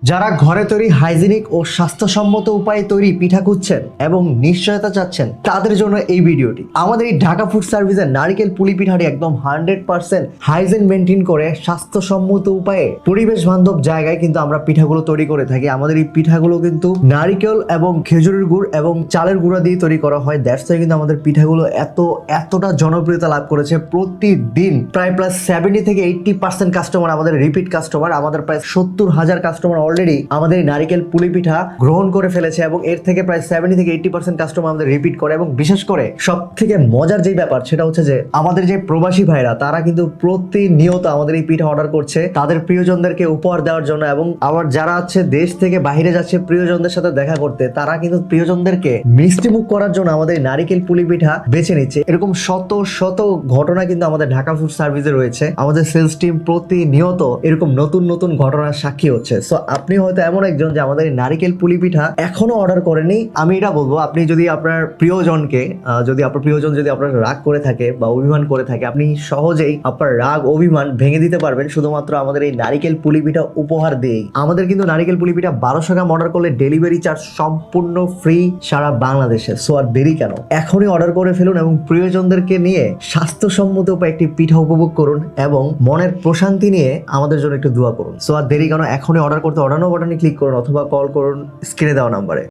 যারা ঘরে তৈরি হাইজিনিক ও স্বাস্থ্যসম্মত উপায়ে তৈরি পিঠা খুঁজছেন এবং নিশ্চয়তা চাচ্ছেন তাদের জন্য এই ভিডিওটি। আমাদের এই ঢাকা ফুড সার্ভিসের নারিকেল পুলি পিঠাটি একদম 100% হাইজিন মেনটেন করে স্বাস্থ্যসম্মত উপায়ে পরিবেশ বান্ধব জায়গায় কিন্তু আমরা পিঠাগুলো তৈরি করে থাকি। আমাদের এই পিঠাগুলো কিন্তু নারিকেল এবং খেজুরের গুড় এবং চালের গুঁড়া দিয়ে তৈরি করা হয়। দ্যাটস ওয়াই কিন্তু আমাদের পিঠাগুলো এতটা জনপ্রিয়তা লাভ করেছে। প্রতিদিন প্রায় 70 থেকে 80% কাস্টমার আমাদের রিপিট কাস্টমার। আমাদের প্রায় 70,000 কাস্টমার অলরেডি আমাদের এই নারিকেল পুলি পিঠা গ্রহণ করে ফেলেছে এবং এর থেকে প্রায় 70 থেকে 80% কাস্টমার আমাদের রিপিট করে। এবং বিশেষ করে সব থেকে মজার যে ব্যাপার সেটা হচ্ছে যে আমাদের যে প্রবাসী ভাইরা তারা কিন্তু প্রতিনিয়ত আমাদের এই পিঠা অর্ডার করছে তাদের প্রিয়জনদেরকে উপহার দেওয়ার জন্য। এবং আবার যারা আছে দেশ থেকে বাইরে যাচ্ছে প্রিয়জনদের সাথে দেখা করতে, তারা কিন্তু প্রিয়জনদেরকে মিষ্টি মুখ করার জন্য আমাদের নারিকেল পুলি পিঠা বেছে নিচ্ছে। এরকম শত শত ঘটনা কিন্তু আমাদের ঢাকা ফুড সার্ভিসে রয়েছে। আমাদের সেলস টিম প্রতিনিয়ত এরকম নতুন নতুন ঘটনার সাক্ষী হচ্ছে। সো আপনি হয়তো এমন একজন যে আমাদের এই নারিকেল পুলি পিঠা এখনো অর্ডার করেনি। আমি এটা বলবো, আপনি যদি আপনার প্রিয়জনকে যদি আপনার রাগ করে থাকে বা অভিমান করে থাকে, আপনি সহজেই আপনার রাগ অভিমান ভেঙে দিতে পারবেন শুধুমাত্র আমাদের এই নারিকেল পুলি পিঠা উপহার দিয়েই। আমাদের কিন্তু নারিকেল পুলি পিঠা 1200 গ্রাম অর্ডার করলে ডেলিভারি চার্জ সম্পূর্ণ ফ্রি সারা বাংলাদেশে। সো আর দেরি কেন, এখনই অর্ডার করে ফেলুন এবং প্রিয়জনদেরকে নিয়ে স্বাস্থ্যসম্মত উপায়ে একটি পিঠা উপভোগ করুন এবং মনের প্রশান্তি নিয়ে আমাদের জন্য একটু দোয়া করুন। সো আর দেরি কেন, এখনই অর্ডার করতে অর্ডার নাও বাটনে ক্লিক করুন অথবা কল করুন স্ক্রিনে দেওয়া নাম্বারে।